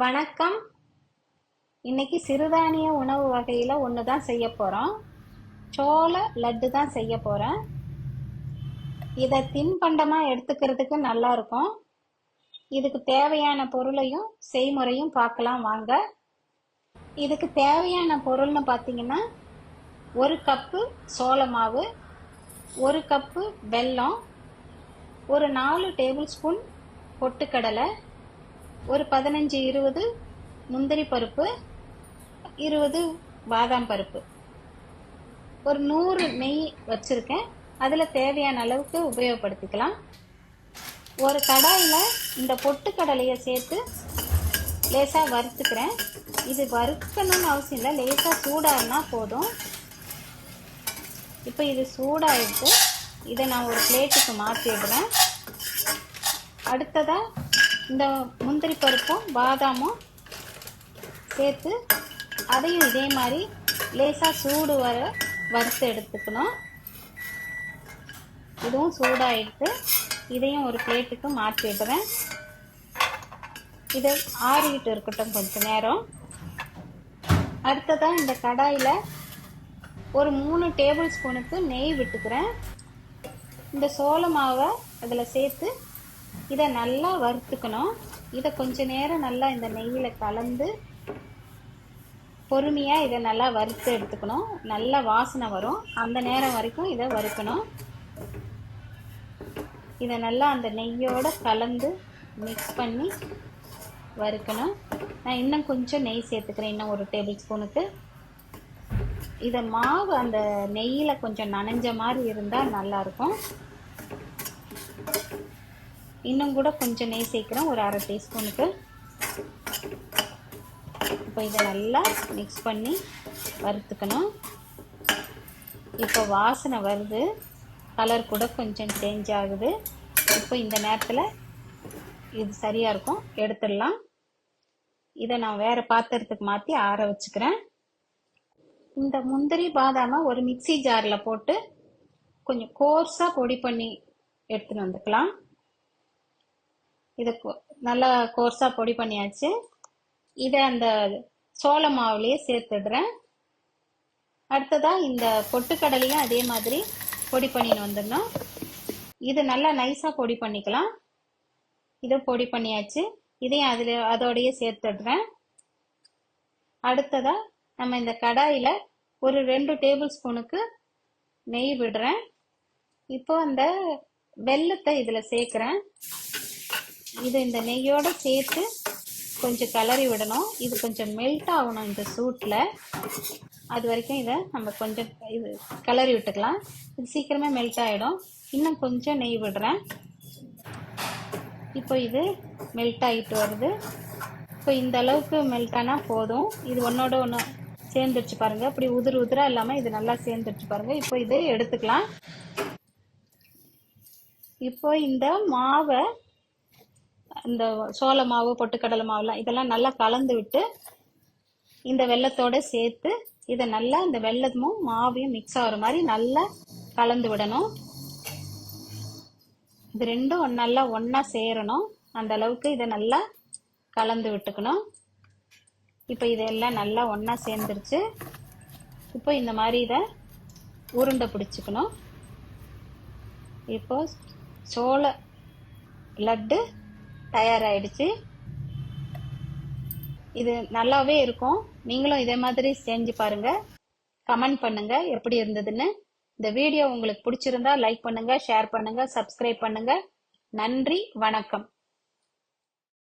வணக்கம். இன்னைக்கு சிறுதானிய உணவு வகையில் ஒன்று தான் செய்ய போகிறோம். சோள லட்டு தான் செய்ய போகிறேன். இதை தின்பண்டமாக எடுத்துக்கிறதுக்கு நல்லா இருக்கும். இதுக்கு தேவையான பொருளையும் செய்முறையும் பார்க்கலாம் வாங்க. இதுக்கு தேவையான பொருள்னு பார்த்தீங்கன்னா 1 கப்பு சோள மாவு, 1 கப்பு வெல்லம், ஒரு 4 டேபிள் ஸ்பூன் பொட்டுக்கடலை, ஒரு 15-20 முந்திரி பருப்பு, 20 பாதாம் பருப்பு, ஒரு 100 நெய் வச்சுருக்கேன். அதில் தேவையான அளவுக்கு உபயோகப்படுத்திக்கலாம். ஒரு கடாயில் இந்த பொட்டுக்கடலையை சேர்த்து லேசாக வறுத்துக்கிறேன். இது வறுக்கணும்னு அவசியம் இல்லை, லேசாக சூடாகினா போதும். இப்போ இது சூடாகிட்டு இதை நான் ஒரு பிளேட்டுக்கு மாற்றிடுறேன். அடுத்ததாக இந்த முந்திரி பருப்பும் பாதாமும் சேர்த்து அதையும் இதே மாதிரி லேசாக சூடு வர வறுத்து எடுத்துக்கணும். இதுவும் சூடாகிட்டு இதையும் ஒரு பிளேட்டுக்கு மாற்றிடுறேன். இதை ஆறிக்கிட்டு இருக்கட்டும் கொஞ்சம் நேரம். அடுத்ததாக இந்த கடாயில் ஒரு 3 டேபிள் ஸ்பூனுக்கு நெய் விட்டுக்கிறேன். இந்த சோள மாவை அதில் சேர்த்து இதை நல்லா வறுத்துக்கணும். இதை கொஞ்ச நேரம் நல்லா இந்த நெய்யில் கலந்து பொறுமையாக இதை நல்லா வறுத்து எடுத்துக்கணும். நல்ல வாசனை வரும், அந்த நேரம் வரைக்கும் இதை வறுக்கணும். இதை நல்லா அந்த நெய்யோடு கலந்து மிக்ஸ் பண்ணி வறுக்கணும். நான் இன்னும் கொஞ்சம் நெய் சேர்த்துக்கிறேன், இன்னும் 1 டேபிள் ஸ்பூனுக்கு. இதை மாவு அந்த நெய்யில் கொஞ்சம் நனைஞ்ச மாதிரி இருந்தால் நல்லாயிருக்கும். இன்னும் கூட கொஞ்சம் நெய் சேர்க்குறேன், ஒரு 1/2 டீஸ்பூனுக்கு. இப்போ இதை நல்லா மிக்ஸ் பண்ணி வறுத்துக்கணும். இப்போ வாசனை வருது, கலர் கூட கொஞ்சம் சேஞ்ச் ஆகுது. இப்போ இந்த நேரத்தில் இது சரியாக இருக்கும், எடுத்துடலாம். இதை நான் வேறு பாத்திரத்துக்கு மாற்றி ஆற வச்சுக்கிறேன். இந்த முந்திரி பாதாமை ஒரு மிக்சி ஜாரில் போட்டு கொஞ்சம் கோர்ஸாக பொடி பண்ணி எடுத்துன்னு வந்துக்கலாம். இதை நல்லா கோர்ஸாக பொடி பண்ணியாச்சு. இதை அந்த சோள மாவுலேயே சேர்த்துடுறேன். அடுத்ததாக இந்த பொட்டுக்கடலையும் அதே மாதிரி பொடி பண்ணின்னு வந்துடணும். இது நல்லா நைஸாக பொடி பண்ணிக்கலாம். இதை பொடி பண்ணியாச்சு. இதையும் அதோடையே சேர்த்துடுறேன். அடுத்ததாக நம்ம இந்த கடாயில் ஒரு 2 டேபிள் ஸ்பூனுக்கு நெய் விடுறேன். இப்போ அந்த வெல்லத்தை இதில் சேர்க்குறேன். இது இந்த நெய்யோடு சேர்த்து கொஞ்சம் கிளறி விடணும். இது கொஞ்சம் மெல்ட் ஆகணும் இந்த சூட்டில். அது வரைக்கும் இதை நம்ம கொஞ்சம் இது கிளறி விட்டுக்கலாம். இது சீக்கிரமே மெல்ட் ஆகிடும். இன்னும் கொஞ்சம் நெய் விடுறேன். இப்போ இது மெல்ட் ஆகிட்டு வருது. இப்போ இந்த அளவுக்கு மெல்ட் ஆனால் போதும். இது ஒன்றோட ஒன்று சேர்ந்துருச்சு பாருங்கள். இப்படி உதிராக இல்லாமல் இது நல்லா சேர்ந்துருச்சு பாருங்கள். இப்போ இது எடுத்துக்கலாம். இப்போ இந்த மாவை, இந்த சோள மாவு பொட்டுக்கடலை மாவுலாம் இதெல்லாம் நல்லா கலந்து விட்டு இந்த வெல்லத்தோடு சேர்த்து இதை நல்லா இந்த வெல்லமும் மாவையும் மிக்ஸ் ஆகிற மாதிரி நல்லா கலந்து விடணும். இது ரெண்டும் நல்லா ஒன்றா சேரணும், அந்த அளவுக்கு இதை நல்லா கலந்து விட்டுக்கணும். இப்போ இதெல்லாம் நல்லா ஒன்றா சேர்ந்துருச்சு. இப்போ இந்த மாதிரி இதை உருண்டை பிடிச்சிக்கணும். இப்போ சோள லட்டு தயாராகிடுச்சு. இது நல்லாவே இருக்கும். நீங்களும் இதே மாதிரி செஞ்சு பாருங்கள், கமெண்ட் பண்ணுங்கள் எப்படி இருந்ததுன்னு. இந்த வீடியோ உங்களுக்கு பிடிச்சிருந்தா லைக் பண்ணுங்கள், ஷேர் பண்ணுங்கள், சப்ஸ்கிரைப் பண்ணுங்கள். நன்றி, வணக்கம்.